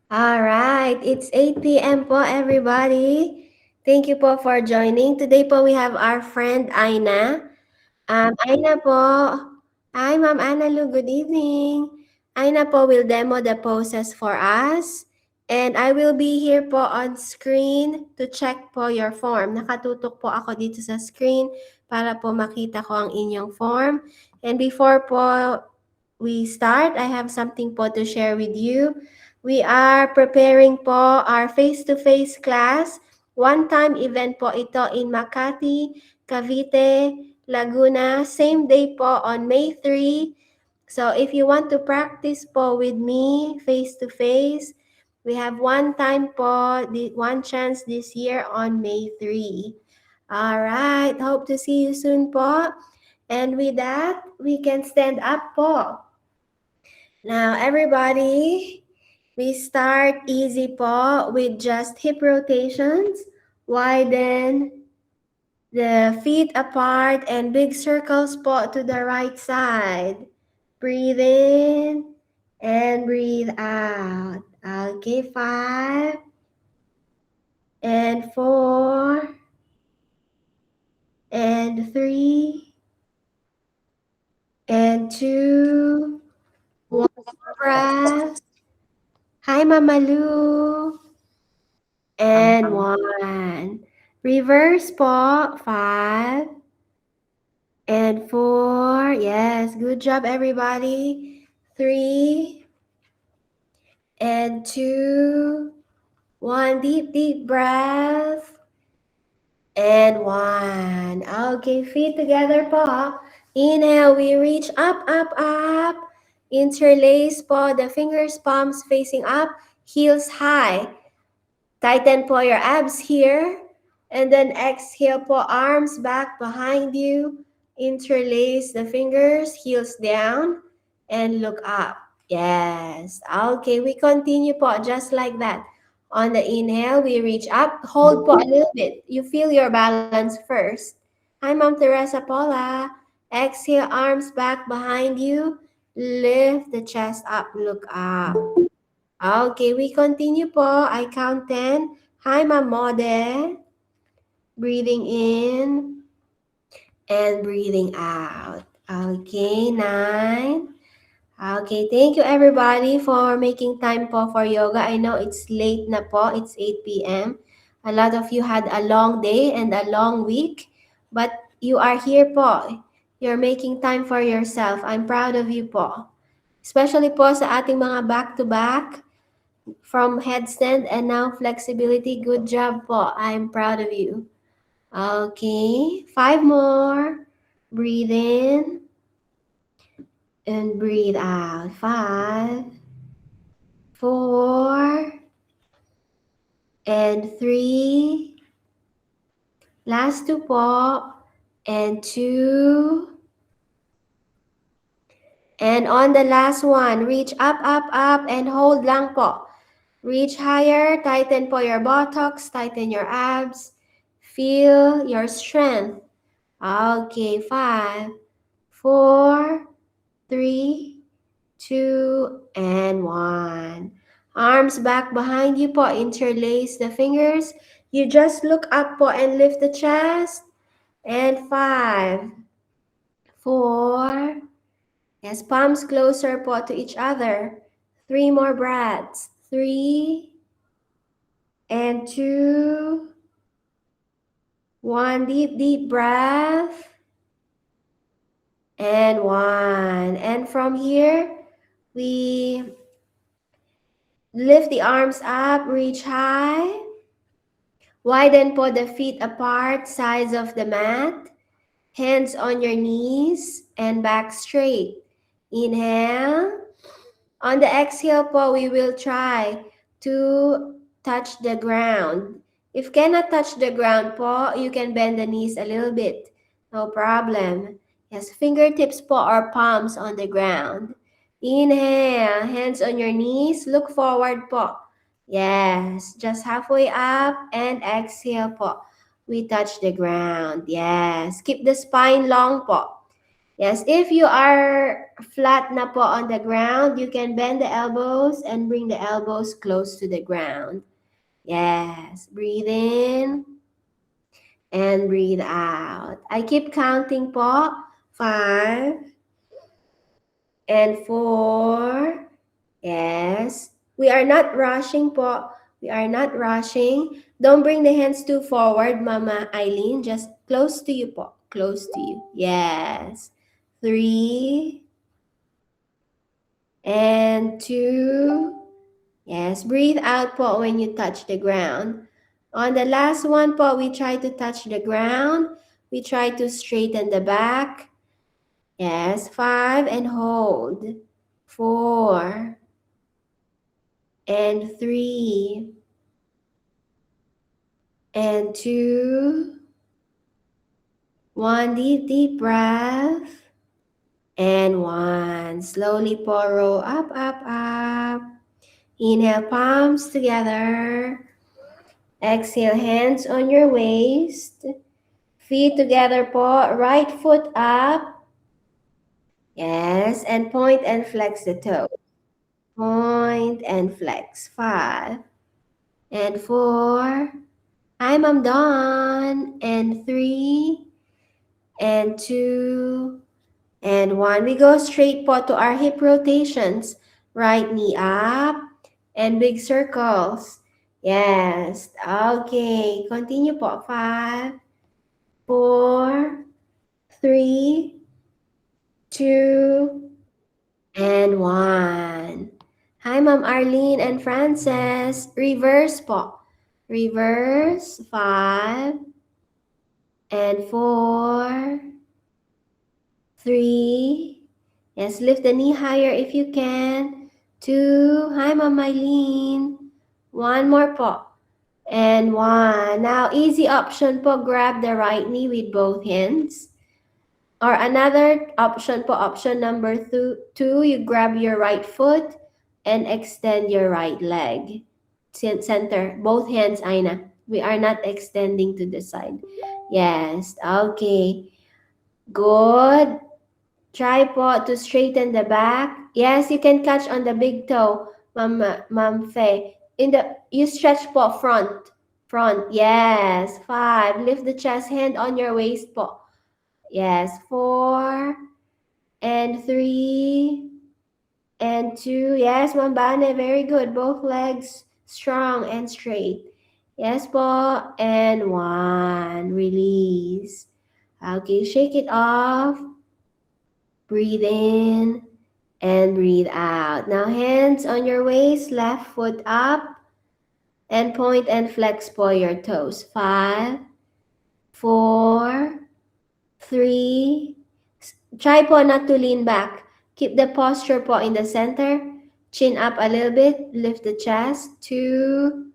All right, it's 8 p.m. po, everybody. Thank you po for joining. Today po we have our friend Aina. Aina po. Hi, Ma'am Analu. Good evening. Aina po will demo the poses for us. And I will be here po on screen to check po your form. Nakatutok po ako dito sa screen para po makita ko ang inyong form. And before po we start, I have something po to share with you. We are preparing po our face-to-face class. One-time event po ito in Makati, Cavite, Laguna. Same day po on May 3. So if you want to practice po with me face-to-face, we have one time po, one chance this year on May 3. All right. Hope to see you soon po. And with that, we can stand up po. Now, everybody, we start easy po with just hip rotations. Widen the feet apart and big circles po to the right side. Breathe in and breathe out. Okay, 5 and 4 and 3 and 2. One breath. Hi, Mama Lu. And 1. Reverse po. 5 and 4. Yes, good job, everybody. 3 and 2. 1. Deep, deep breath. And 1. Okay, feet together po. Inhale, we reach up, up, up. Interlace po the fingers, palms facing up, heels high. Tighten po your abs here. And then exhale po, arms back behind you. Interlace the fingers, heels down, and look up. Yes. Okay, we continue po just like that. On the inhale, we reach up. Hold po a little bit. You feel your balance first. Hi, Ma'am Teresa Paula. Exhale, arms back behind you. Lift the chest up, look up. Okay, we continue po. I count 10. Hi, Ma'am Mode. Breathing in and breathing out. Okay, 9. Okay, thank you everybody for making time po for yoga. I know it's late na po. It's 8 p.m. A lot of you had a long day and a long week, but you are here po. You're making time for yourself. I'm proud of you po. Especially po sa ating mga back-to-back from headstand and now flexibility. Good job po. I'm proud of you. Okay, 5 more. Breathe in and breathe out. 5, 4, and 3. Last 2 po. And 2. And on the last one, reach up, up, up, and hold lang po. Reach higher, tighten po your buttocks, tighten your abs. Feel your strength. Okay, 5, 4, 3, 2, and 1. Arms back behind you po. Interlace the fingers. You just look up po and lift the chest. And 5, 4. Yes, palms closer po to each other. 3 more breaths. 3 and 2. 1 deep, deep breath. And 1. And from here, we lift the arms up, reach high. Widen po the feet apart, sides of the mat. Hands on your knees and back straight. Inhale. On the exhale po, we will try to touch the ground. If cannot touch the ground po, you can bend the knees a little bit. No problem. Yes, fingertips po or palms on the ground. Inhale, hands on your knees, look forward po. Yes, just halfway up and exhale po. We touch the ground. Yes, keep the spine long po. Yes, if you are flat na po on the ground, you can bend the elbows and bring the elbows close to the ground. Yes, breathe in and breathe out. I keep counting po. 5 and 4. Yes. We are not rushing po. We are not rushing. Don't bring the hands too forward, Mama Eileen. Just close to you po. Close to you. Yes. 3 and 2. Yes. Breathe out po when you touch the ground. On the last one po, we try to touch the ground. We try to straighten the back. Yes. 5 and hold. 4 and 3 and 2. 1 deep breath and 1. Slowly pour roll up, up, up. Inhale, palms together. Exhale, hands on your waist. Feet together po. Right foot up. Yes, and point and flex the toe. Point and flex. 5 and 4. I'm done. And 3 and 2 and 1. We go straight po to our hip rotations. Right knee up and big circles. Yes. Okay. Continue po. 5, 4, 3, 2, and 1. Hi, Ma'am Arlene and Frances. Reverse po. Reverse. 5 and 4, 3. Yes, lift the knee higher if you can. 2. Hi, Ma'am Eileen. 1 more po. And 1. Now, easy option po, grab the right knee with both hands. Or another option po, option number 2, you grab your right foot and extend your right leg. Center, both hands, Aina. We are not extending to the side. Yes, okay. Good. Try po to straighten the back. Yes, you can catch on the big toe, Ma'am Faye. You stretch po front. Front. Yes. 5. Lift the chest, hand on your waist po. Yes. 4 and 3 and 2. Yes, Ma'am Bane, very good. Both legs strong and straight. Yes po. And 1. Release. Okay, shake it off. Breathe in and breathe out. Now hands on your waist, left foot up, and point and flex po your toes. 5, 4, 3. Try po not to lean back. Keep the posture po in the center. Chin up a little bit. Lift the chest. 2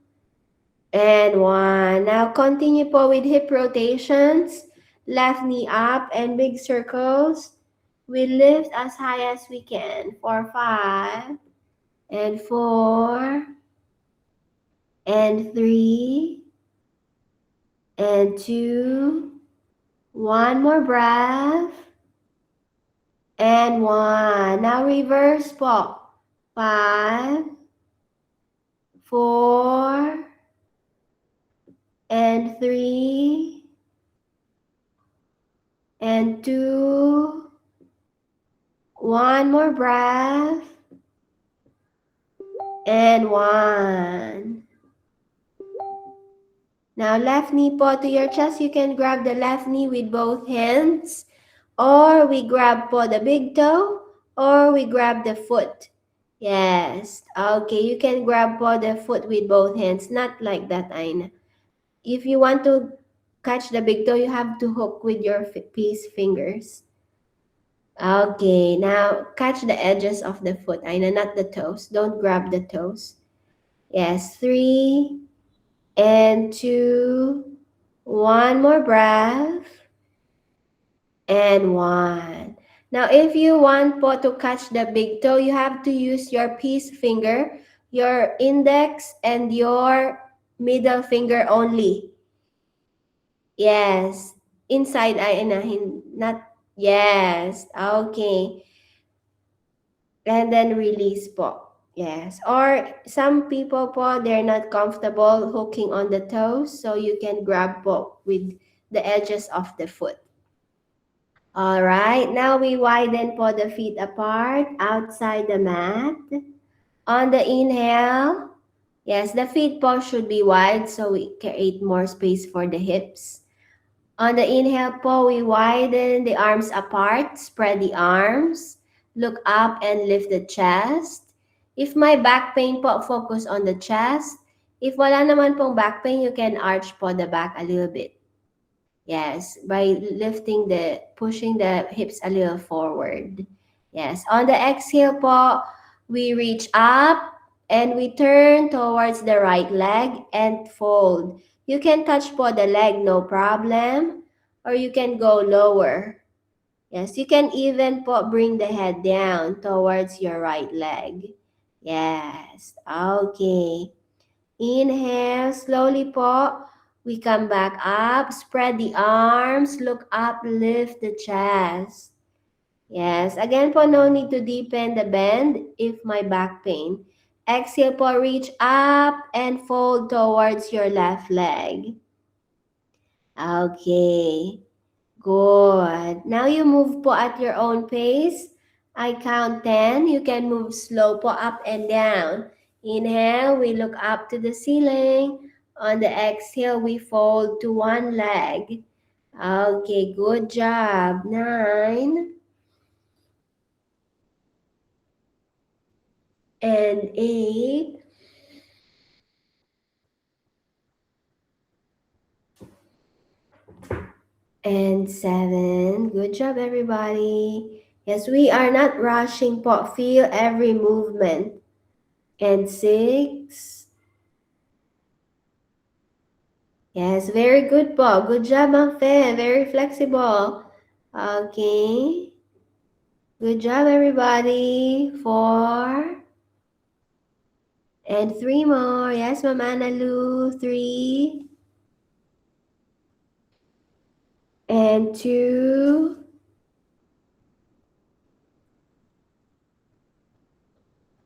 and 1. Now continue po with hip rotations. Left knee up and big circles. We lift as high as we can for 5 and 4 and 3 and 2. 1 more breath and 1. Now reverse po. 5, 4 and 3 and 2. 1 more breath and 1. Now left knee po to your chest. You can grab the left knee with both hands, or we grab po the big toe, or we grab the foot. Yes. Okay, you can grab po the foot with both hands. Not like that, Aina. If you want to catch the big toe, you have to hook with your peace fingers. Okay, now catch the edges of the foot, Aina, not the toes. Don't grab the toes. Yes, 3 and 2. 1 more breath and 1. Now, if you want po to catch the big toe, you have to use your peace finger, your index, and your middle finger only. Yes, inside, Aina, not Yes. Okay. And then release po. Yes. Or some people po, they're not comfortable hooking on the toes, so you can grab po with the edges of the foot. All right. Now we widen po the feet apart outside the mat. On the inhale, yes, the feet po should be wide so we create more space for the hips. On the inhale po, we widen the arms apart, spread the arms, look up and lift the chest. If my back pain po, focus on the chest. If wala naman pong back pain, you can arch po the back a little bit. Yes, by pushing the hips a little forward. Yes, on the exhale po, we reach up and we turn towards the right leg and fold. You can touch po the leg, no problem, or you can go lower. Yes, you can even po bring the head down towards your right leg. Yes, okay. Inhale, slowly po. We come back up, spread the arms, look up, lift the chest. Yes, again po, no need to deepen the bend if my back pain. Exhale po, reach up and fold towards your left leg. Okay, good. Now you move po at your own pace. I count 10. You can move slow po up and down. Inhale, we look up to the ceiling. On the exhale, we fold to one leg. Okay, good job. 9 and 8 and 7. Good job, everybody. Yes, we are not rushing po. Feel every movement. And 6. Yes, very good po. Good job, Mang Fe. Very flexible. Okay. Good job, everybody. 4. And 3 more. Yes, Ma'am Analu. 3. And 2.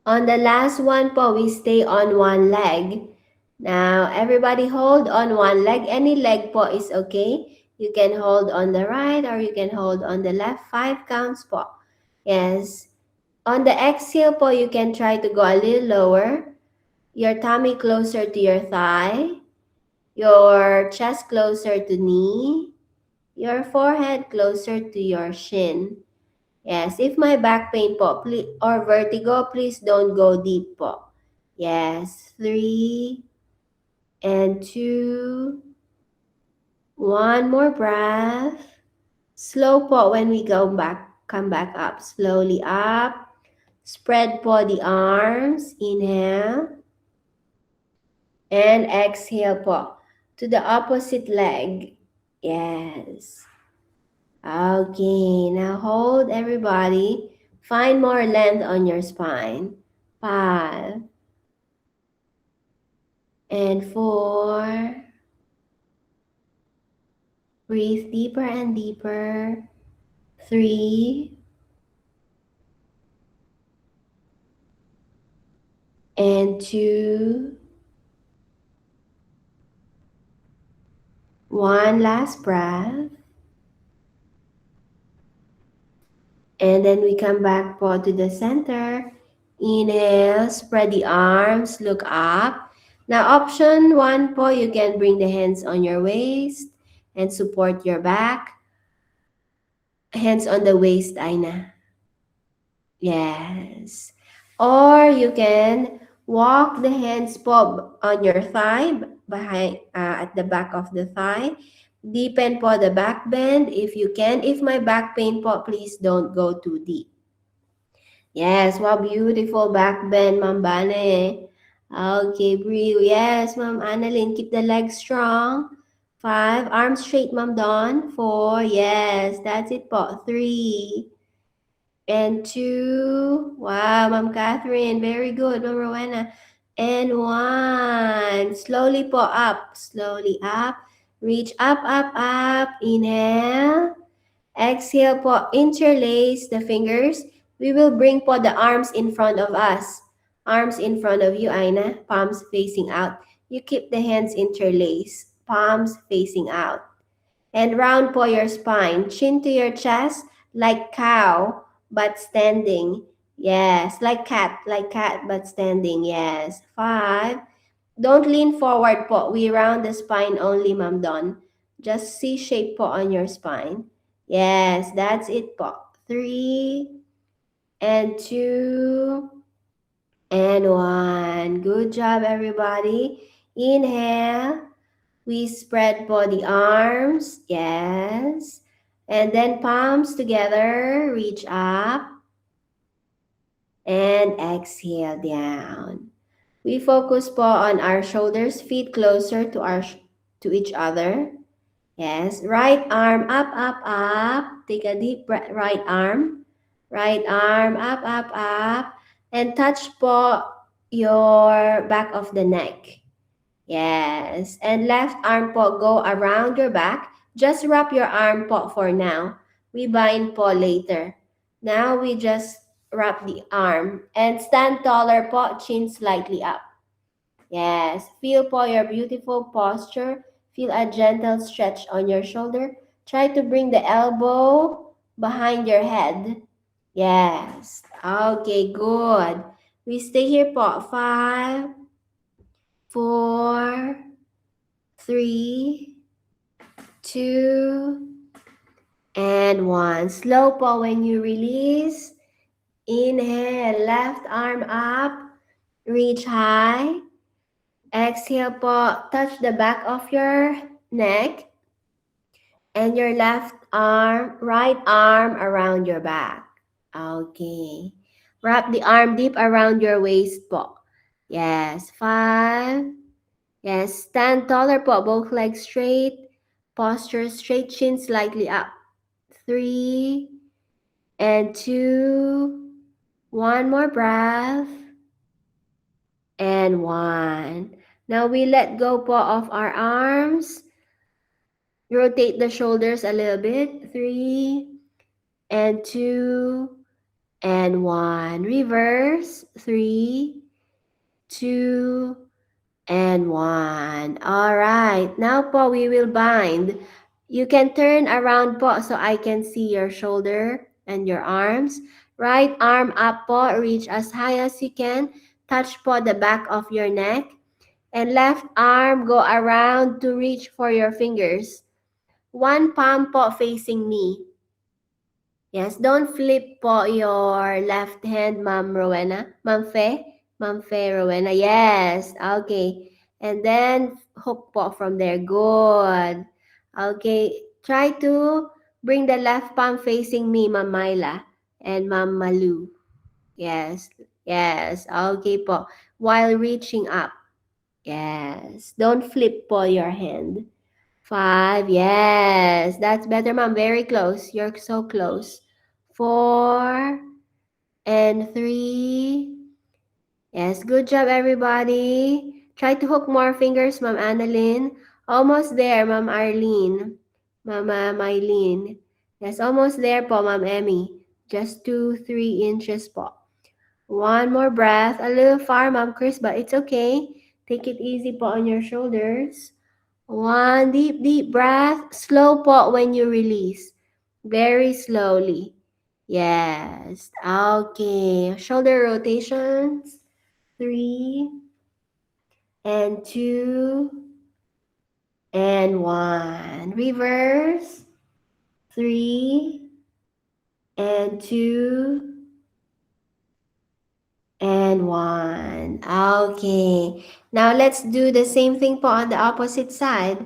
On the last one po, we stay on one leg. Now, everybody hold on one leg. Any leg po is okay. You can hold on the right or you can hold on the left. 5 counts po. Yes. On the exhale po, you can try to go a little lower. Your tummy closer to your thigh. Your chest closer to knee. Your forehead closer to your shin. Yes, if my back pain po, or vertigo, please don't go deep po. Yes, 3 and 2. One more breath. Slow po when we come back up. Slowly up. Spread po the arms. Inhale. And exhale po. To the opposite leg. Yes. Okay, now hold everybody. Find more length on your spine. 5 and 4. Breathe deeper and deeper. 3 and 2. One last breath. And then we come back po to the center. Inhale, spread the arms, look up. Now option 1 po, you can bring the hands on your waist and support your back. Hands on the waist, Aina. Yes. Or you can walk the hands po on your thigh, behind at the back of the thigh. Deepen po the back bend if you can. If my back pain po, please don't go too deep. Yes, wow, beautiful back bend, Ma'am Bane. Okay, breathe. Yes, Ma'am Annalyn, keep the legs strong. 5, arms straight, Ma'am Dawn. 4, yes, that's it po. 3 and 2. Wow, Ma'am Catherine, very good, Ma'am Rowena. And 1. Slowly po up, slowly up. Reach up, up, up. Inhale. Exhale po, interlace the fingers. We will bring po the arms in front of us. Arms in front of you, Aina. Palms facing out. You keep the hands interlaced. Palms facing out. And round po your spine. Chin to your chest like cow, but standing. Yes, like cat, but standing. Yes. 5. Don't lean forward po. We round the spine only, Ma'am Don. Just C-shape po on your spine. Yes, that's it po. 3 and 2 and 1. Good job, everybody. Inhale. We spread po the arms. Yes. And then palms together. Reach up. And exhale down. We focus po on our shoulders, feet closer to each other. Yes, right arm up, up, up. Take a deep breath, right arm. Right arm up, up, up. And touch po your back of the neck. Yes, and left arm po go around your back. Just wrap your arm po for now. We bind po later. Now we just wrap the arm and stand taller po, chin slightly up. Yes, feel po your beautiful posture. Feel a gentle stretch on your shoulder. Try to bring the elbow behind your head. Yes. Okay, good. We stay here po. 5, 4, 3, 2, and 1. Slow po when you release. Inhale, left arm up. Reach high. Exhale po, touch the back of your neck and your right arm around your back. Okay. Wrap the arm deep around your waist po. Yes. 5. Yes. Stand taller po, both legs straight. Posture straight, chin slightly up. 3 and 2. One more breath. And 1. Now we let go po of our arms. Rotate the shoulders a little bit. 3 and 2 and 1. Reverse. 3, 2, and 1. All right. Now po we will bind. You can turn around po so I can see your shoulder and your arms. Right arm up po. Reach as high as you can. Touch po the back of your neck. And left arm, go around to reach for your fingers. One palm po facing me. Yes, don't flip po your left hand, Ma'am Rowena. Ma'am Fe Rowena. Yes, okay. And then hook po from there. Good. Okay, try to bring the left palm facing me, Ma'am Myla and Ma'am Malu. Yes, yes. Okay po. While reaching up. Yes. Don't flip po your hand. 5. Yes. That's better, Ma'am. Very close. You're so close. 4 and 3. Yes. Good job, everybody. Try to hook more fingers, Ma'am Annalyn. Almost there, Ma'am Arlene. Mama Mylene. Yes, almost there po, Ma'am Emmy. Just 2, 3 inches po. One more breath. A little far, Ma'am Chris, but it's okay. Take it easy po on your shoulders. One deep, deep breath. Slow po when you release. Very slowly. Yes. Okay. Shoulder rotations. 3 and 2 and 1. Reverse. 3 and 2 and 1. Okay. Now let's do the same thing po on the opposite side.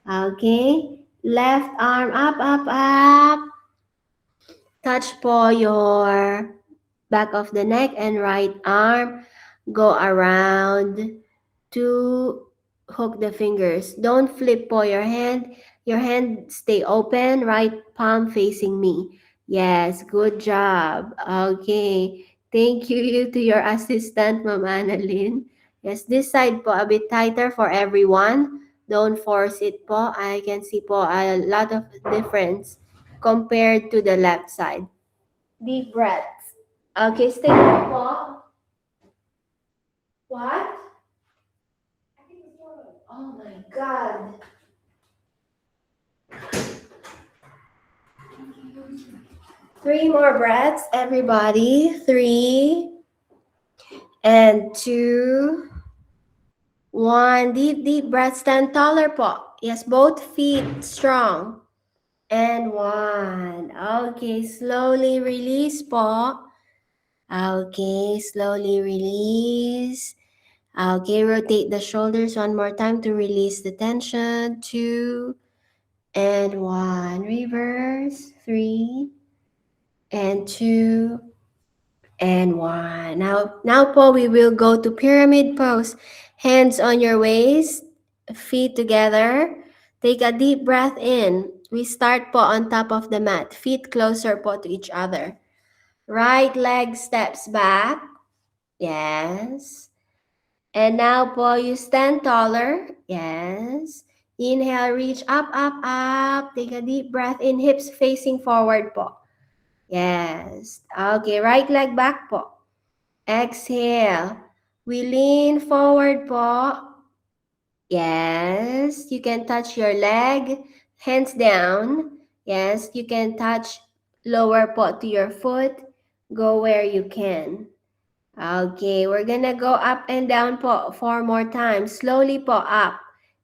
Okay. Left arm up, up, up. Touch po your back of the neck and right arm. Go around to hook the fingers. Don't flip po your hand. Your hand stay open, right palm facing me. Yes, good job. Okay. Thank you to your assistant, Ma'am Annalyn. Yes, this side po a bit tighter for everyone. Don't force it po. I can see po a lot of difference compared to the left side. Deep breaths. Okay, stay there po. What? Oh my God. 3 more breaths, everybody. 3 and 2. 1. Deep, deep breath. Stand taller po. Yes, both feet strong. And 1. Okay, slowly release po. Okay, slowly release. Okay, rotate the shoulders one more time to release the tension. 2 and 1. Reverse. 3 and 2 and 1. Now po, we will go to pyramid pose. Hands on your waist, feet together. Take a deep breath in. We start po on top of the mat. Feet closer po to each other. Right leg steps back. Yes. And now po, you stand taller. Yes. Inhale, reach up, up, up. Take a deep breath in, hips facing forward po. Yes. Okay, right leg back po. Exhale. We lean forward po. Yes. You can touch your leg. Hands down. Yes. You can touch lower po to your foot. Go where you can. Okay. We're gonna go up and down po 4 more times. Slowly po up.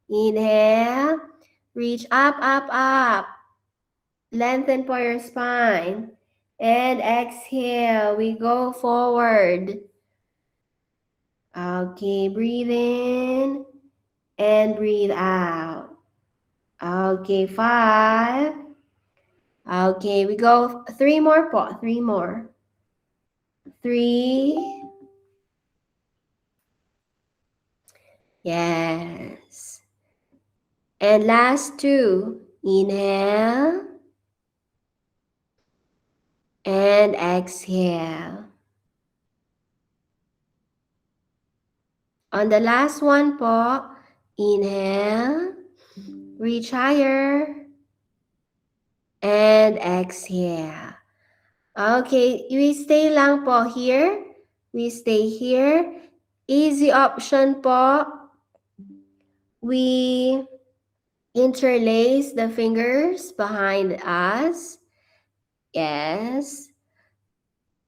Inhale. Reach up, up, up. Lengthen po your spine. And exhale. We go forward. Okay, breathe in and breathe out. Okay, 5. Okay, we go 3 more po, 3 more. 3. Yes. And last 2. Inhale and exhale. On the last one po, inhale, reach higher, and exhale. Okay, we stay lang po here. We stay here. Easy option po. We interlace the fingers behind us. Yes.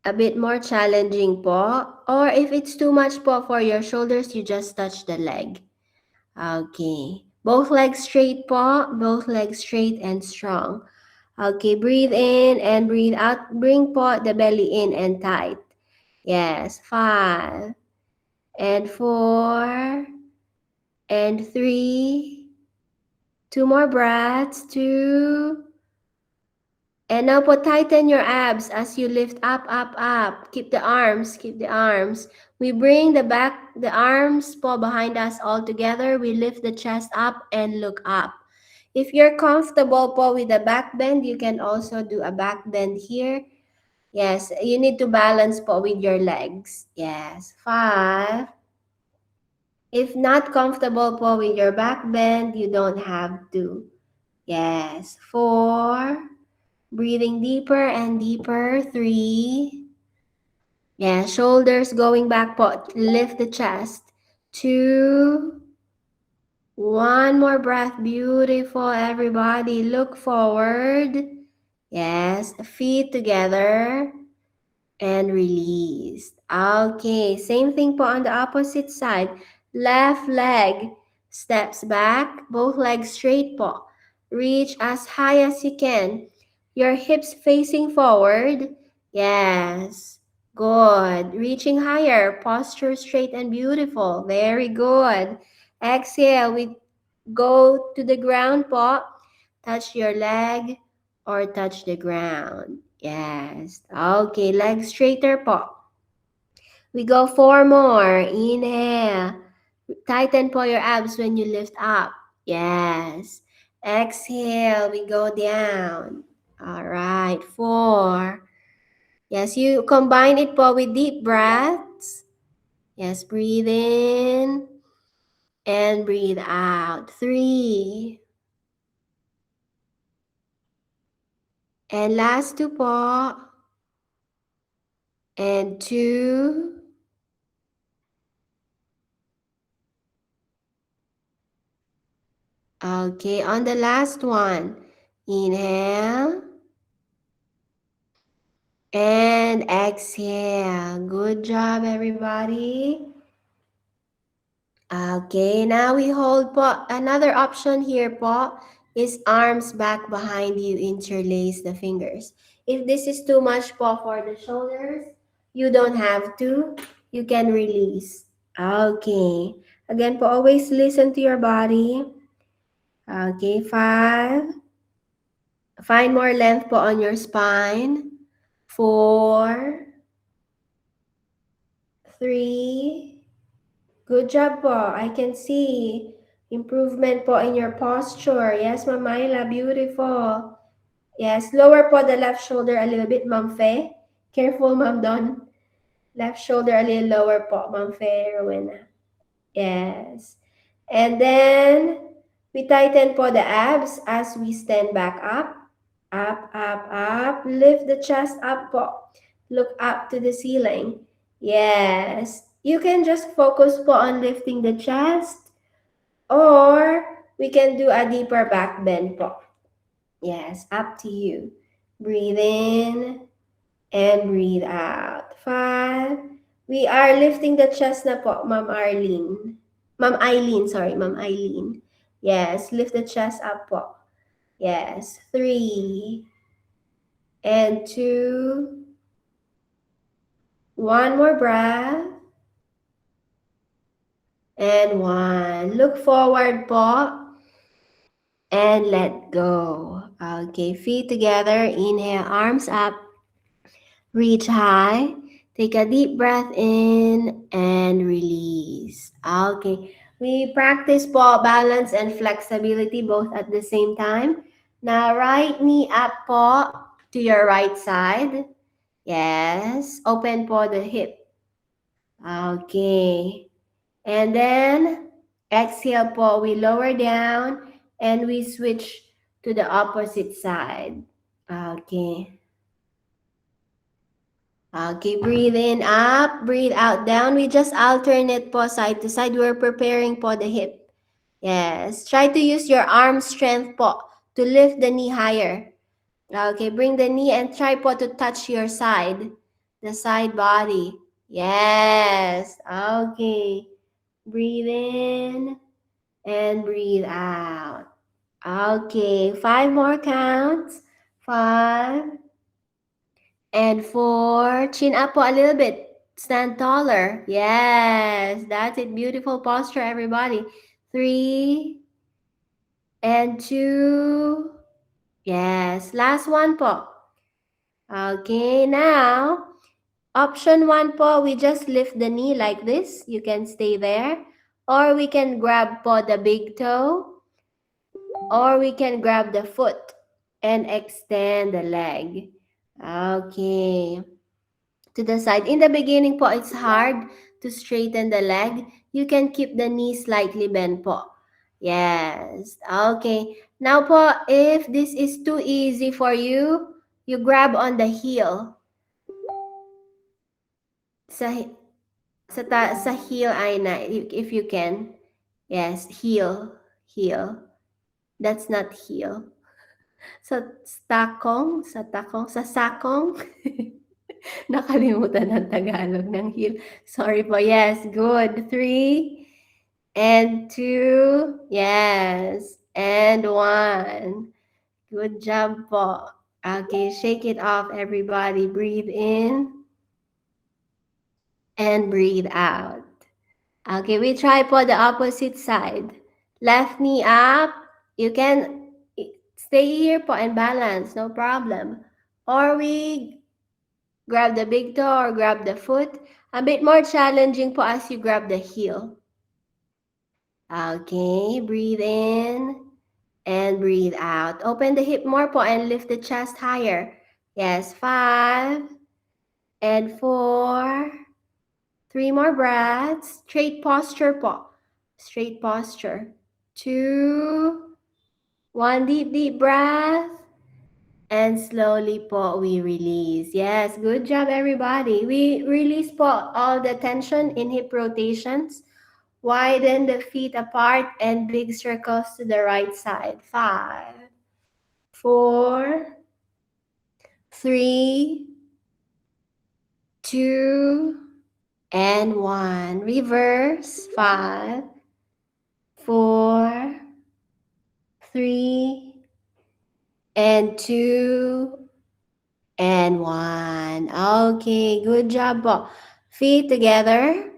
A bit more challenging po. Or if it's too much po for your shoulders, you just touch the leg. Okay. Both legs straight po. Both legs straight and strong. Okay, breathe in and breathe out. Bring po the belly in and tight. Yes, 5 and 4 and 3. 2 more breaths. 2. And now po, tighten your abs as you lift up, up, up. Keep the arms, keep the arms. We bring the arms po behind us all together. We lift the chest up and look up. If you're comfortable po with the back bend, you can also do a back bend here. Yes, you need to balance po with your legs. Yes, 5. If not comfortable po with your back bend, you don't have to. Yes, 4. Breathing deeper and deeper. 3. Yeah, shoulders going back po. Lift the chest. 2. 1 more breath. Beautiful, everybody. Look forward. Yes, feet together. And release. Okay, same thing po on the opposite side. Left leg steps back, both legs straight po. Reach as high as you can. Your hips facing forward. Yes, good. Reaching higher, posture straight and beautiful. Very good. Exhale, we go to the ground po. Touch your leg or touch the ground. Yes. Okay, legs straighter po. We go 4 more. Inhale. Tighten po your abs when you lift up. Yes. Exhale, we go down. All right, 4. Yes, you combine it po with deep breaths. Yes, breathe in and breathe out. 3. And last 2 po. And 2. Okay, on the last one, inhale and exhale. Good job, everybody. Okay, now we hold po. Another option here po is arms back behind you, interlace the fingers. If this is too much po for the shoulders, you don't have to. You can release. Okay. Again po, always listen to your body. Okay, 5. Find more length po on your spine. 4, 3. Good job po. I can see improvement po in your posture. Yes, Ma'am Myla, beautiful. Yes, lower po the left shoulder a little bit, Ma'am Faye. Careful, Ma'am Don. Left shoulder a little lower po, Ma'am Faye, Rowena. Yes. And then, we tighten po the abs as we stand back up. Up, up, up. Lift the chest up po. Look up to the ceiling. Yes. You can just focus po on lifting the chest, or we can do a deeper back bend po. Yes, up to you. Breathe in and breathe out. 5. We are lifting the chest na po, Ma'am Arlene. Ma'am Eileen, sorry, Ma'am Eileen. Yes, lift the chest up po. Yes, 3 and 2. One more breath. And 1. Look forward po. And let go. Okay, feet together. Inhale, arms up. Reach high. Take a deep breath in and release. Okay, we practice po balance and flexibility both at the same time. Now, right knee up po to your right side. Yes, open po the hip. Okay, and then exhale po, we lower down and we switch to the opposite side. Okay. Okay, breathe in up, breathe out down. We just alternate po side to side. We're preparing po the hip. Yes, try to use your arm strength po to lift the knee higher. Okay, bring the knee and try po to touch your side, the side body. Yes, okay. Breathe in and breathe out. Okay, 5 more counts. 5 and 4. Chin up po a little bit. Stand taller. Yes, that's it. Beautiful posture, everybody. 3 and 2. Yes, last one po. Okay, now, option 1 po, we just lift the knee like this. You can stay there. Or we can grab po the big toe. Or we can grab the foot and extend the leg. Okay. To the side. In the beginning po, it's hard to straighten the leg. You can keep the knee slightly bent po. Yes. Okay. Now po, if this is too easy for you, you grab on the heel. Sa heel ay na, if you can. Yes, heel. Heel. That's not heel. Sa takong, sa sakong. Nakalimutan ng Tagalog ng heel. Sorry po. Yes, good. 3 and 2. Yes. And 1. Good job po. Okay, shake it off, everybody. Breathe in and breathe out. Okay, we try po the opposite side. Left knee up. You can stay here po and balance. No problem. Or we grab the big toe or grab the foot. A bit more challenging po as you grab the heel. Okay, breathe in and breathe out. Open the hip more po and lift the chest higher. Yes, 5 and 4. 3 more breaths. Straight posture po. Straight posture. 2. 1 deep breath. And slowly po, we release. Yes, good job, everybody. We release po all the tension in hip rotations. Widen the feet apart and big circles to the right side. 5, 4, 3, 2, and 1. Reverse. 5, 4, 3, and 2, and 1. Okay, good job po. Feet together.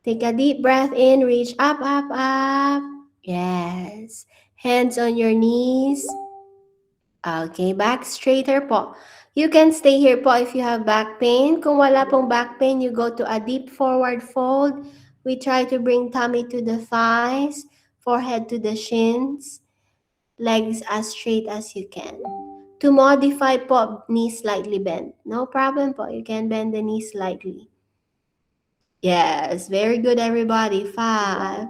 Take a deep breath in, reach up, up, up. Yes. Hands on your knees. Okay, back straighter po. You can stay here po if you have back pain. Kung wala pong back pain, you go to a deep forward fold. We try to bring tummy to the thighs, forehead to the shins, legs as straight as you can. To modify po, knees slightly bent. No problem po, you can bend the knees slightly. Yes, very good everybody. 5,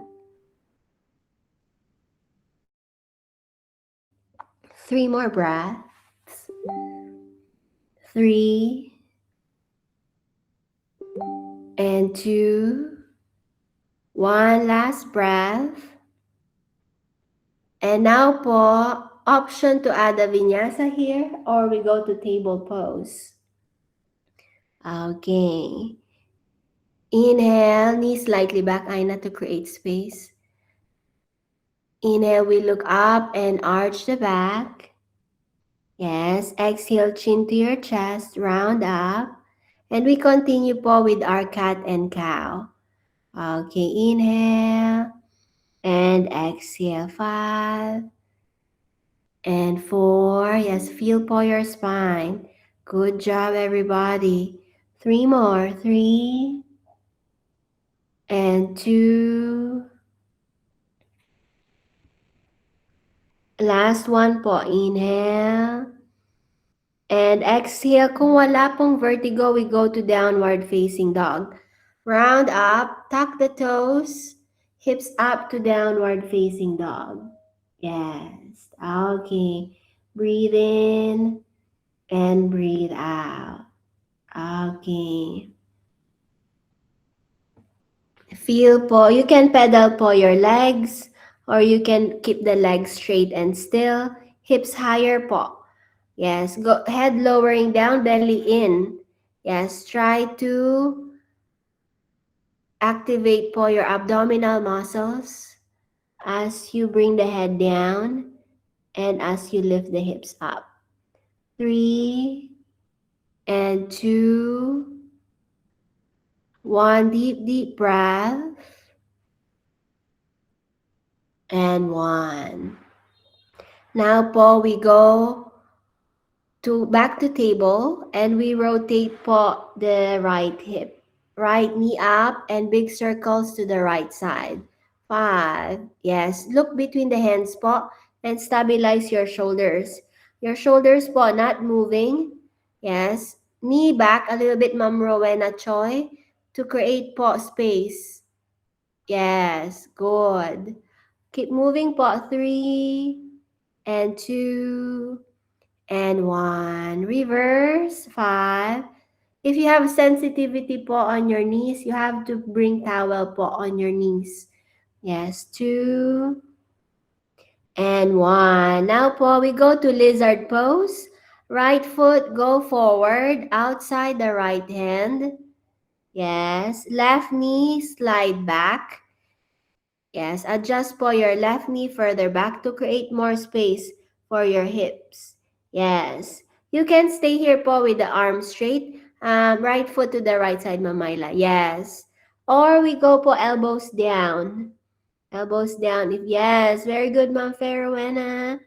3 more breaths. 3, and 2, 1 last breath. And now po, option to add a vinyasa here or we go to table pose. Okay. Inhale, knees slightly back, Aina, to create space. Inhale, we look up and arch the back. Yes, exhale, chin to your chest, round up. And we continue po with our cat and cow. Okay, inhale and exhale. 5 and 4. Yes, feel po your spine. Good job, everybody. 3 more. 3 and 2. Last one po. Inhale. And exhale. Kung wala pong vertigo, we go to downward facing dog. Round up. Tuck the toes. Hips up to downward facing dog. Yes. Okay. Breathe in and breathe out. Okay. Feel po. You can pedal po your legs or you can keep the legs straight and still. Hips higher po. Yes. Go head lowering down, belly in. Yes. Try to activate po your abdominal muscles as you bring the head down and as you lift the hips up. 3 and 2. 1 deep breath. And 1. Now po, we go to back to table and we rotate po the right hip. Right knee up and big circles to the right side. 5. Yes, look between the hands po and stabilize your shoulders. Your shoulders po not moving. Yes, knee back a little bit, Ma'am Rowena Choi, to create po space. Yes, good. Keep moving po. 3 and 2 and 1. Reverse. 5. If you have sensitivity po on your knees, you have to bring towel po on your knees. Yes. 2 and 1. Now po, we go to lizard pose. Right foot go forward outside the right hand. Yes. Left knee slide back. Yes, adjust po your left knee further back to create more space for your hips. Yes. You can stay here po with the arms straight. Right foot to the right side, Mamayla. Yes. Or we go po elbows down. Elbows down. Yes, very good, Ma'am Ferowena.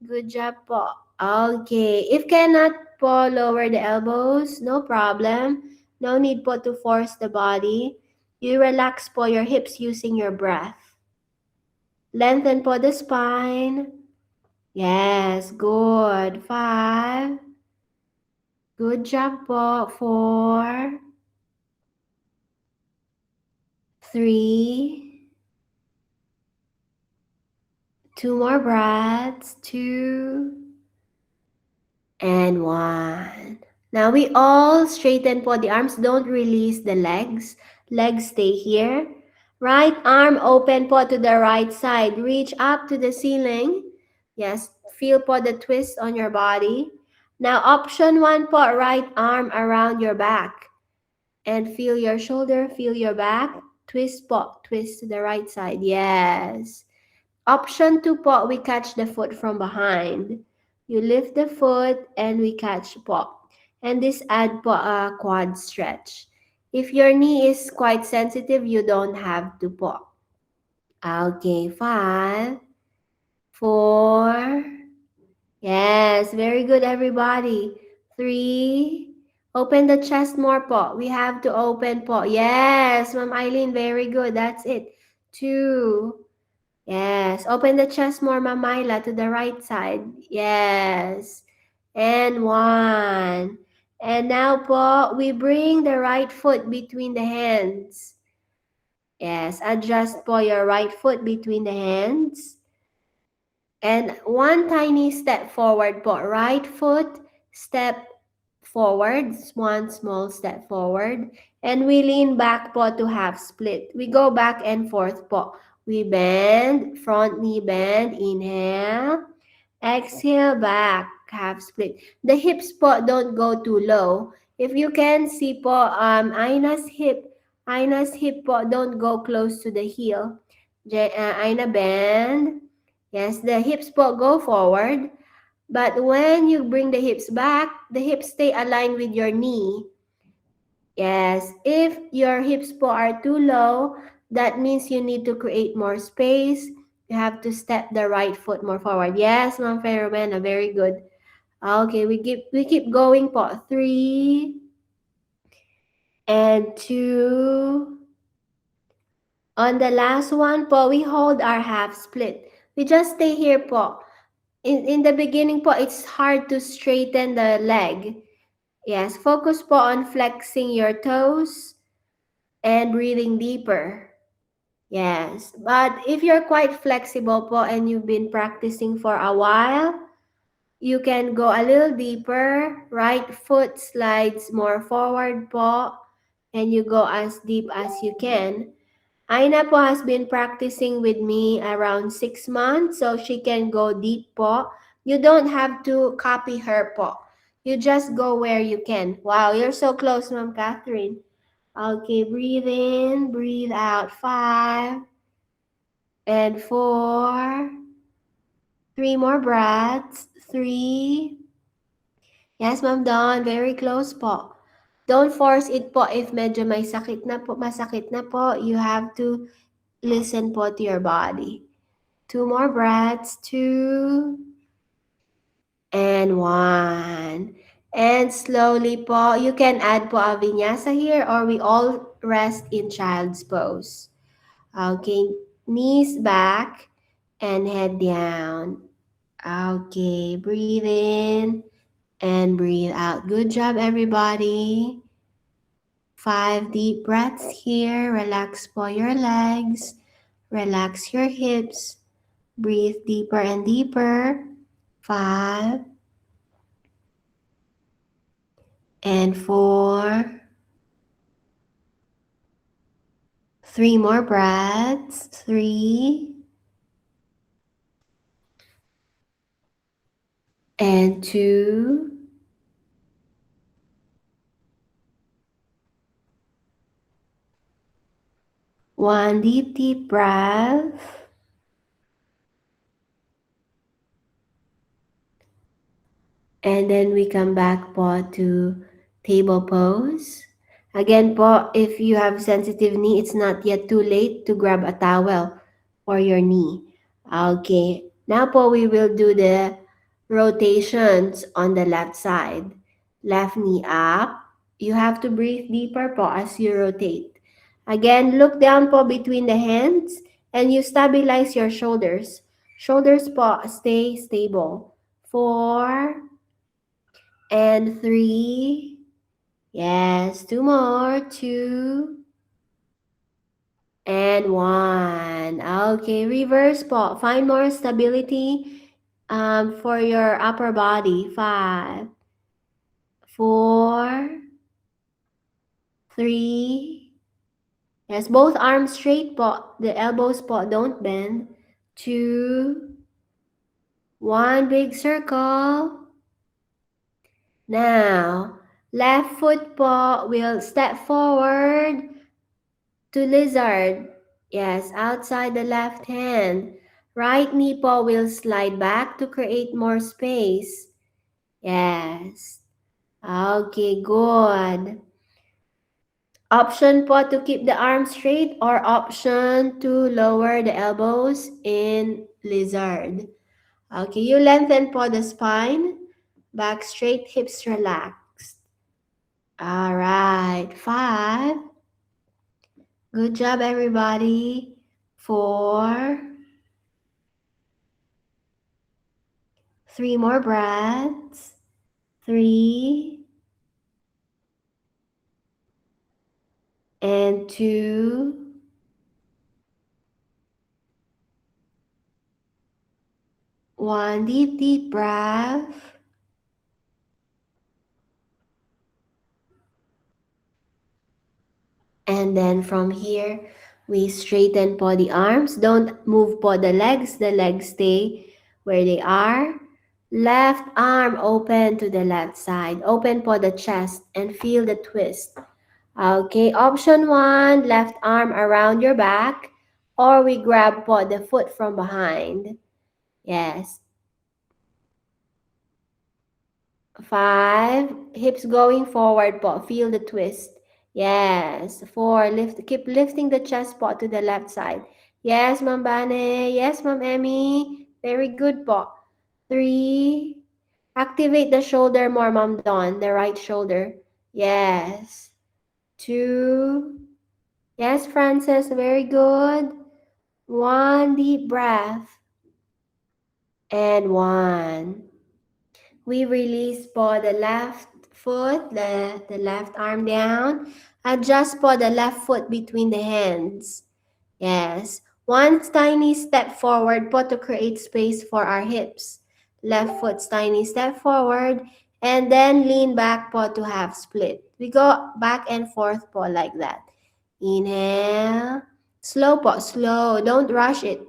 Good job po. Okay. If cannot po lower the elbows, no problem. No need po to force the body. You relax po your hips using your breath. Lengthen po the spine. Yes, good. 5. Good job po. 4. 3. 2 more breaths. 2. and 1. Now we all straighten po the arms. Don't release the legs. Legs stay here. Right arm open po to the right side. Reach up to the ceiling. Yes, feel po the twist on your body. Now option 1 po, right arm around your back. And feel your shoulder, feel your back. Twist po, twist to the right side. Yes. Option 2 po, we catch the foot from behind. You lift the foot and we catch po. And this add po a quad stretch. If your knee is quite sensitive, you don't have to po. Okay, 5, 4. Yes, very good everybody. 3. Open the chest more po. We have to open po. Yes, Ma'am Eileen, very good. That's it. 2. Yes. Open the chest more, Mamaila, to the right side. Yes. And 1. And now po, we bring the right foot between the hands. Yes. Adjust po your right foot between the hands. And 1 tiny step forward po. Right foot, step forward. 1 small step forward. And we lean back po to half split. We go back and forth po. We bend, front knee bend, inhale, exhale, back, half split. The hips po don't go too low. If you can see po, Aina's hip po don't go close to the heel. Aina bend. Yes, the hips po go forward. But when you bring the hips back, the hips stay aligned with your knee. Yes, if your hips po are too low, that means you need to create more space. You have to step the right foot more forward. Yes, Ma'am Ferromena, very good. Okay, we keep going po. 3 and 2. On the last one po, we hold our half split. We just stay here po. In the beginning po, it's hard to straighten the leg. Yes, focus po on flexing your toes and breathing deeper. Yes, but if you're quite flexible po and you've been practicing for a while, you can go a little deeper. Right foot slides more forward po and you go as deep as you can. Aina po has been practicing with me around 6 months, so she can go deep po. You don't have to copy her po. You just go where you can. Wow, you're so close, Ma'am Catherine. Okay, breathe in, breathe out. 5 and 4. 3 more breaths. 3. Yes, Ma'am Dawn, very close po. Don't force it po if medyo may sakit na po, masakit na po. You have to listen po to your body. 2 more breaths. 2 and 1. And slowly po, you can add po a vinyasa here or we all rest in child's pose. Okay, knees back and head down. Okay, breathe in and breathe out. Good job, everybody. 5 deep breaths here. Relax po your legs. Relax your hips. Breathe deeper and deeper. 5 and 4. 3 more breaths. 3 and 2. 1 deep breath. And then we come back po to table pose. Again po, if you have sensitive knee, it's not yet too late to grab a towel for your knee. Okay, now po we will do the rotations on the left side. Left knee up. You have to breathe deeper po as you rotate. Again, look down po between the hands and you stabilize your shoulders. Shoulders po, stay stable. 4 and 3. Yes, 2 more. 2 and 1. Okay, reverse po. Find more stability For your upper body. 5, 4, 3. Yes, both arms straight po. The elbows po, don't bend. 2, 1, big circle. Now, left foot po will step forward to lizard. Yes, outside the left hand. Right knee po will slide back to create more space. Yes. Okay, good. Option po to keep the arms straight or option to lower the elbows in lizard. Okay, you lengthen po the spine. Back straight, hips relaxed. All right, 5. Good job, everybody. 4. 3 more breaths. 3. And 2. 1. Deep, deep breath. And then from here, we straighten po the arms. Don't move po the legs. The legs stay where they are. Left arm open to the left side. Open po the chest and feel the twist. Okay, option 1, left arm around your back. Or we grab po the foot from behind. Yes. 5, hips going forward po. Feel the twist. Yes. 4, keep lifting the chest po to the left side. Yes, Ma'am Bane. Yes, Ma'am Emmy. Very good po. 3, activate the shoulder more, Ma'am Dawn. The right shoulder. Yes. 2, yes, Frances. Very good. 1, deep breath. And 1. We release po the left foot, the left arm down. Adjust po the left foot between the hands. Yes. One tiny step forward po to create space for our hips. Left foot's tiny step forward. And then lean back po to half split. We go back and forth po like that. Inhale. Slow po, slow. Don't rush it.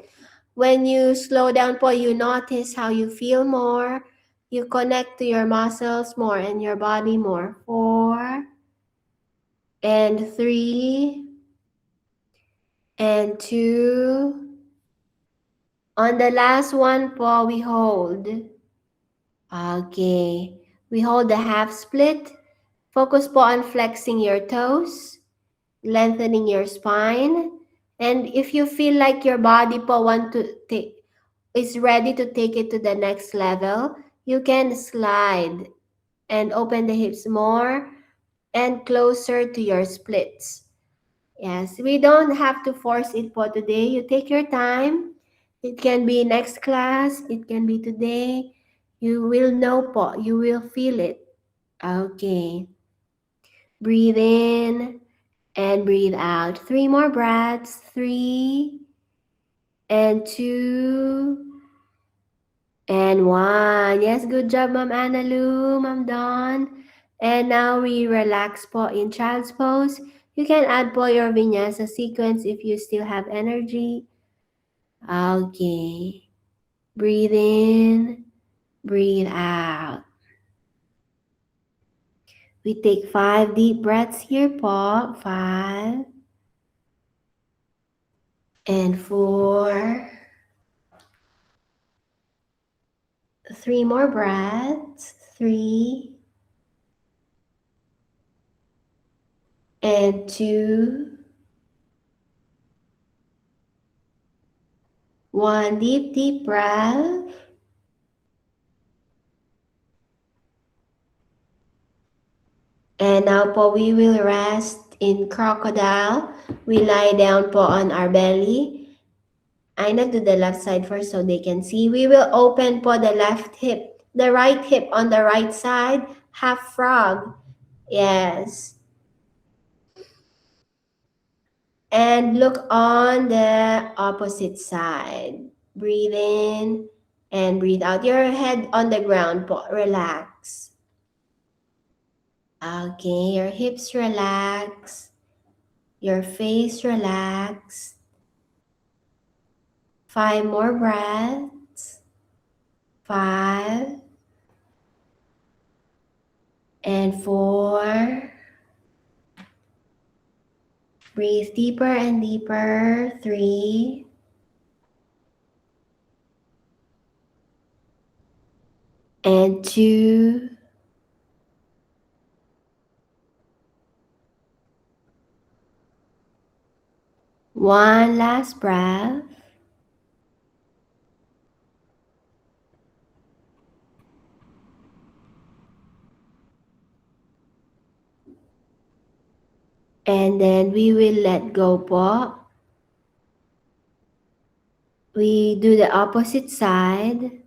When you slow down po, you notice how you feel more. You connect to your muscles more and your body more. 4 and 3 and 2. On the last one po, we hold. Okay. We hold the half split. Focus po on flexing your toes, lengthening your spine. And if you feel like your body po is ready to take it to the next level, you can slide and open the hips more and closer to your splits. Yes, we don't have to force it po today. You take your time. It can be next class. It can be today. You will know po. You will feel it. Okay. Breathe in and breathe out. 3 more breaths. 3 and 2 and 1. Yes, good job, Ma'am Analu, Ma'am Dawn. And now we relax po in child's pose. You can add po your vinyasa sequence if you still have energy. Okay. Breathe in, breathe out. We take 5 deep breaths here po. 5 and 4. 3 more breaths. 3 and 2. 1 deep, deep breath. And now po, we will rest in crocodile. We lie down po on our belly. I do the left side first so they can see. We will open po the left hip, the right hip on the right side, half frog. Yes. And look on the opposite side. Breathe in And breathe out. Your head on the ground po. Relax. Okay, your hips relax. Your face relax. 5 more breaths. 5 and 4. Breathe deeper and deeper. 3 and 2. One last breath. And then we will let go po. We do the opposite side.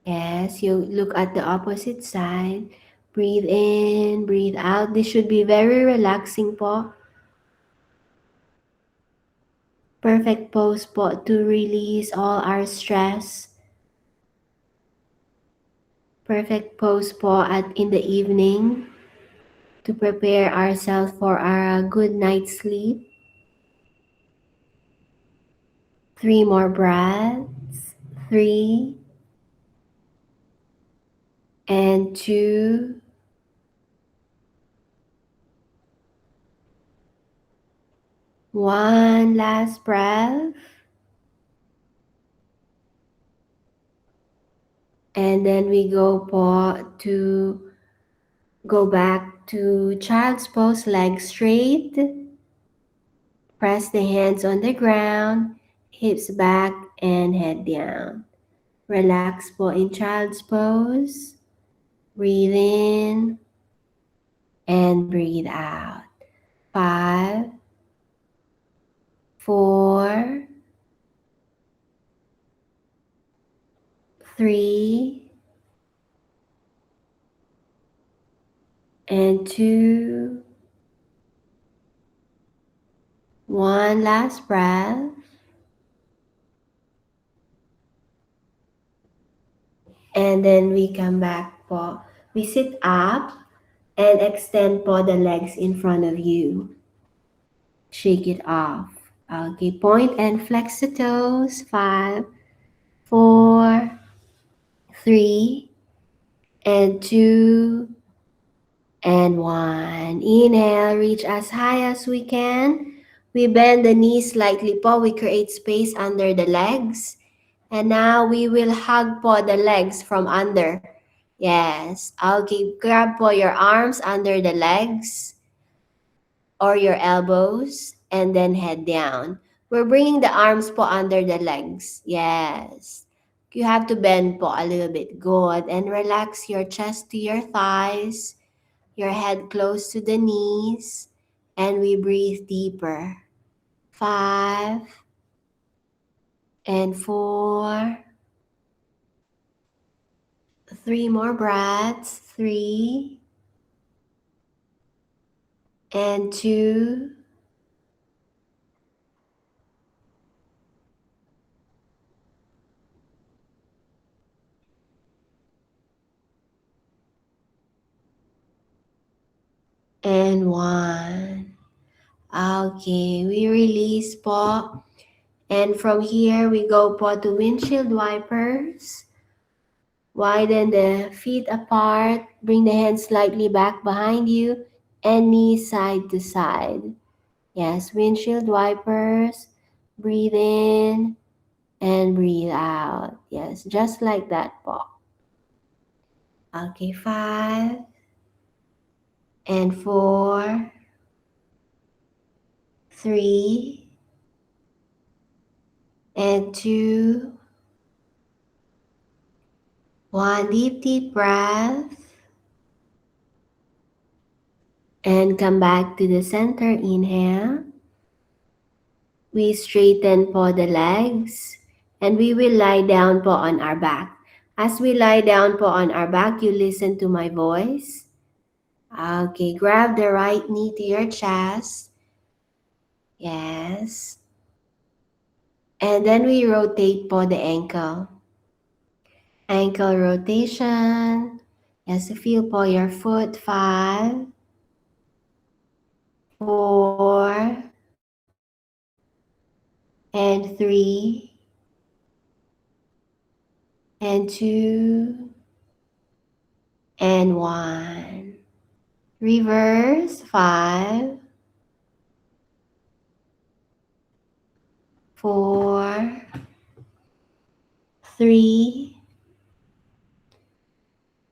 Yes, you look at the opposite side. Breathe in, breathe out. This should be very relaxing po. Perfect pose po to release all our stress. Perfect pose po in the evening to prepare ourselves for our good night's sleep. 3 more breaths. 3 and 2. One last breath. And then we go back to child's pose, legs straight. Press the hands on the ground, hips back and head down. Relax po in child's pose. Breathe in and breathe out. 5, 4, 3 and 2. One last breath. And then we come back po. We sit up and extend po the legs in front of you. Shake it off. Okay, point and flex the toes. 5, 4, 3, and 2, and 1. Inhale, reach as high as we can. We bend the knees slightly po. We create space under the legs. And now we will hug po the legs from under. Yes. Okay, grab po your arms under the legs or your elbows and then head down. We're bringing the arms po under the legs. Yes. You have to bend po a little bit. Good. And relax your chest to your thighs, your head close to the knees, and we breathe deeper. 5 and 4. 3 more breaths. 3 and 2. And 1. Okay, we release po. And from here, we go po to windshield wipers. Widen the feet apart. Bring the hands slightly back behind you and knees side to side. Yes, windshield wipers. Breathe in and breathe out. Yes, just like that po. Okay, 5 and 4, 3 and 2. 1 deep breath. And come back to the center. Inhale. We straighten po the legs. And we will lie down po on our back. As we lie down po on our back, you listen to my voice. Okay, grab the right knee to your chest. Yes. And then we rotate po the ankle. Ankle rotation. Yes, feel po your foot. 5, 4, and 3, and 2, and 1. Reverse. 5, 4, 3,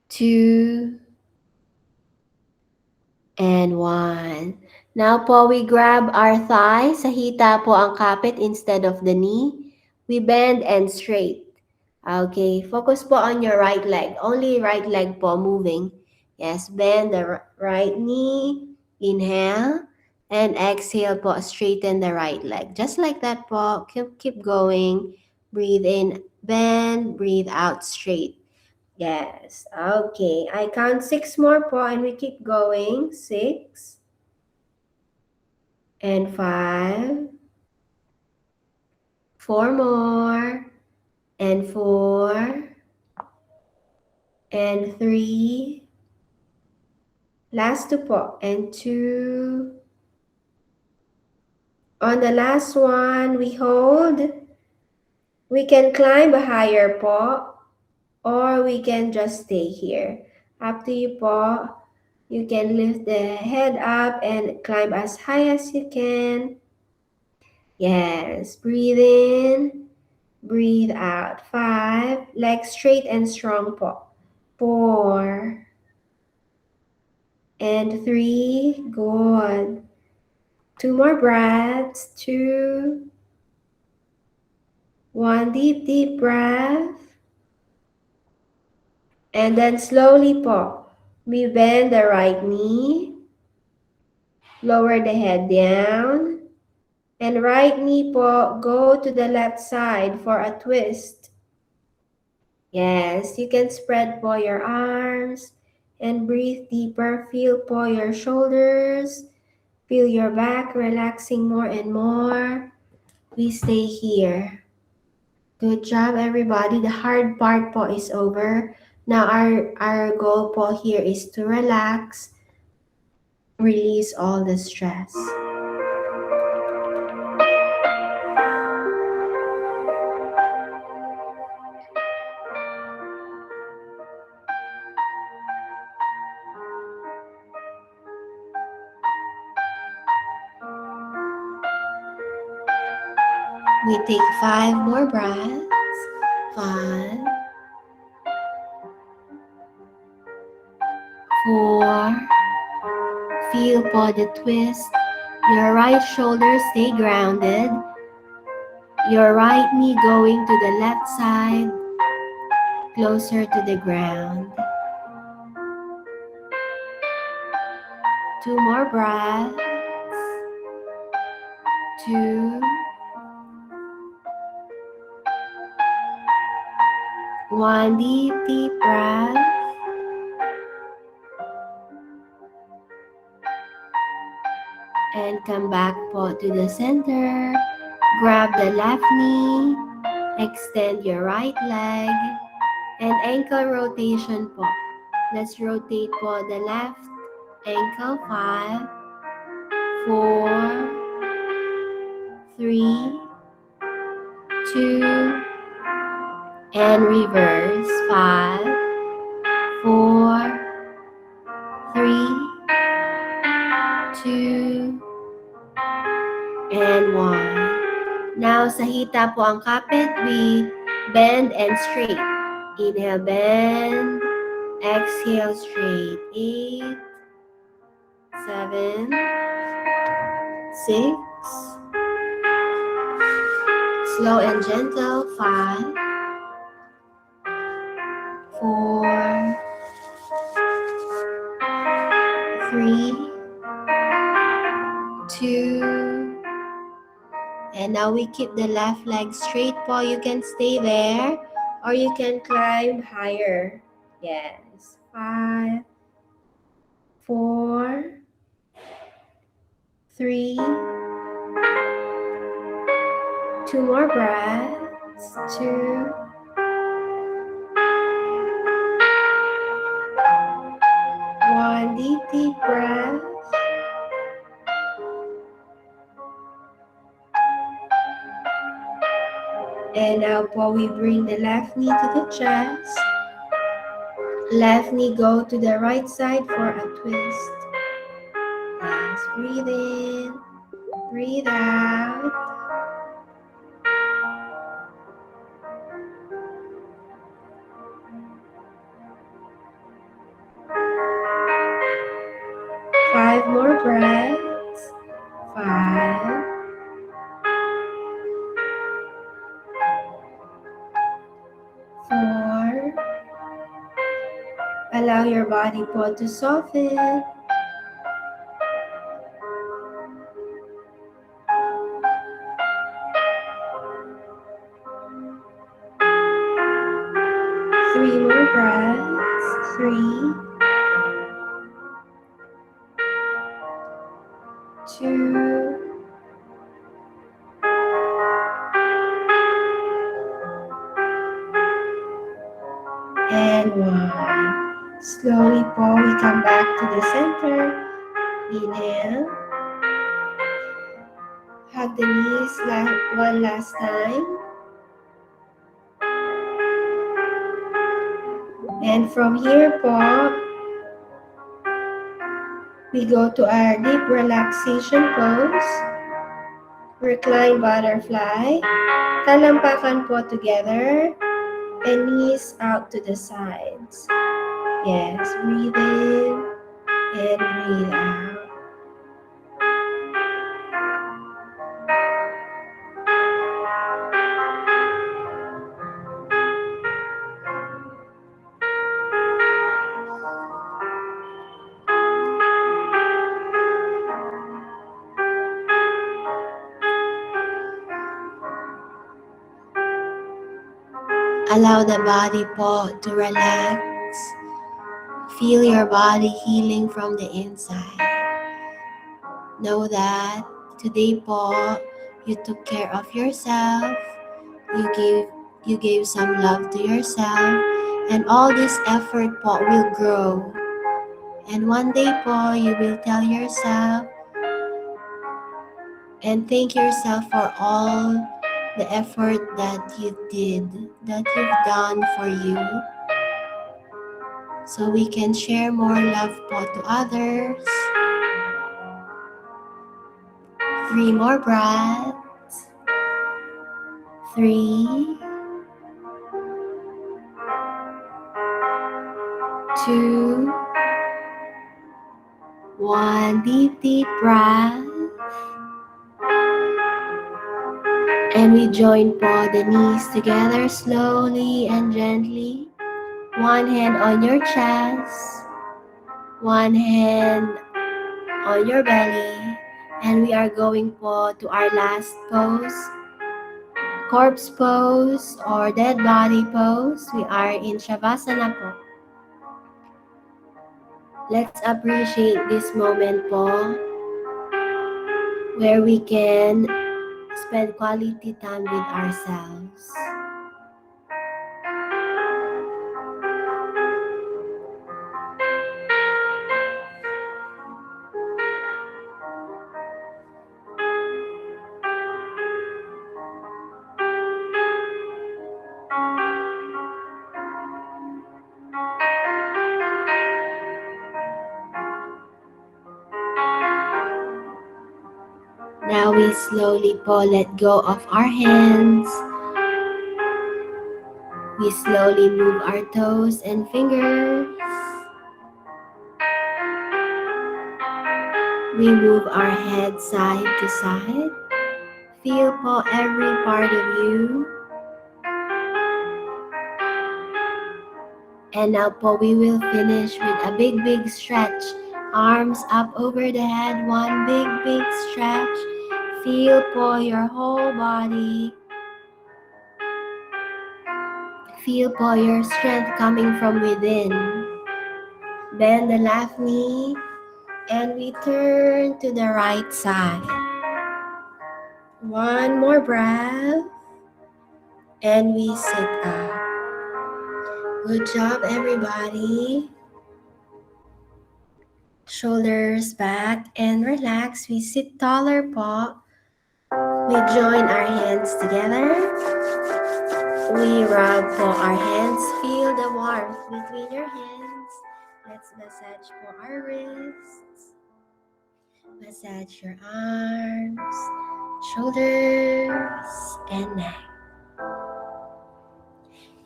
2, and 1. Now po, we grab our thigh. Sa hita po ang kapit instead of the knee. We bend and straight. Okay, focus po on your right leg. Only right leg po moving. Yes, bend the right knee. Inhale. And exhale po, straighten the right leg. Just like that po. Keep going. Breathe in, bend. Breathe out, straight. Yes. Okay. I count 6 more po and we keep going. 6 and 5. 4 more and 4 and 3. Last 2 po and 2. On the last one, we hold. We can climb higher po or we can just stay here. Up to you po. You can lift the head up and climb as high as you can. Yes, breathe in, breathe out. 5, legs straight and strong po. 4 and 3, good. 2 more breaths. 2, 1 deep breath. And then slowly po, we bend the right knee, lower the head down, and right knee po, go to the left side for a twist. Yes, you can spread po your arms and breathe deeper. Feel po your shoulders, feel your back relaxing more and more. We stay here. Good job, everybody. The hard part po is over. Now our goal po here is to relax, release all the stress. We take 5 more breaths. 5, 4. Feel po the twist. Your right shoulder stay grounded. Your right knee going to the left side, closer to the ground. 2 more breaths. 2, 1 deep breath. And come back po to the center. Grab the left knee. Extend your right leg. And ankle rotation po. Let's rotate po the left ankle. 5, 4, 3, 2, and reverse. 5, 4, 3, 2, and 1. Now, sa hita po ang kapit, we bend and straight. Inhale, bend. Exhale, straight. 8, 7, 6. Slow and gentle. 5, 4, 3, 2, and now we keep the left leg straight po. You can stay there or you can climb higher. Yes. 5, 4, 3, 2, 2 more breaths. 2. 1 deep breath. And now we bring the left knee to the chest. Left knee go to the right side for a twist. Yes, breathe in, breathe out. Five more breaths. 5. 4. Allow your body to soften. 3 more breaths. 3. 2. And 1. Slowly we come back to the center. Inhale. Hug the knees one last time. And from here we go to our deep relaxation pose. Recline butterfly. Talampakan together. And knees out to the sides. Yes, breathe in and breathe out. Allow the body to relax. Feel your body healing from the inside. Know that today you took care of yourself. You gave some love to yourself, and all this effort will grow. And one day you will tell yourself and thank yourself for all the effort that you've done for you, so we can share more love to others. 3 more breaths. 3. 2. 1. Deep breath. And we join the knees together slowly and gently. One hand on your chest, one hand on your belly, and we are going to our last pose, corpse pose or dead body pose. We are in Shavasana po. Let's appreciate this moment where we can spend quality time with ourselves. Now we slowly let go of our hands. We slowly move our toes and fingers. We move our head side to side. Feel every part of you. And now we will finish with a big stretch. Arms up over the head. One big stretch. Feel your whole body. Feel your strength coming from within. Bend the left knee and we turn to the right side. One more breath. And we sit up. Good job, everybody. Shoulders back and relax. We sit taller po. We join our hands together. We rub po our hands. Feel the warmth between your hands. Let's massage po our wrists. Massage your arms, shoulders, and neck.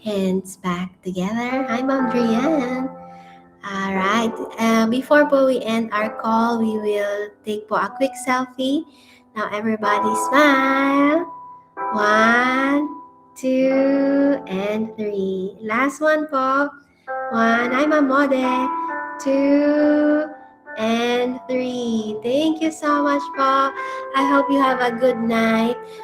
Hands back together. Hi, Ma'am Drian. Alright, before po we end our call, we will take po a quick selfie. Now everybody smile. 1, 2, and 3. Last one po. 1, hi Ma'am Mode. 2, and 3. Thank you so much po. I hope you have a good night.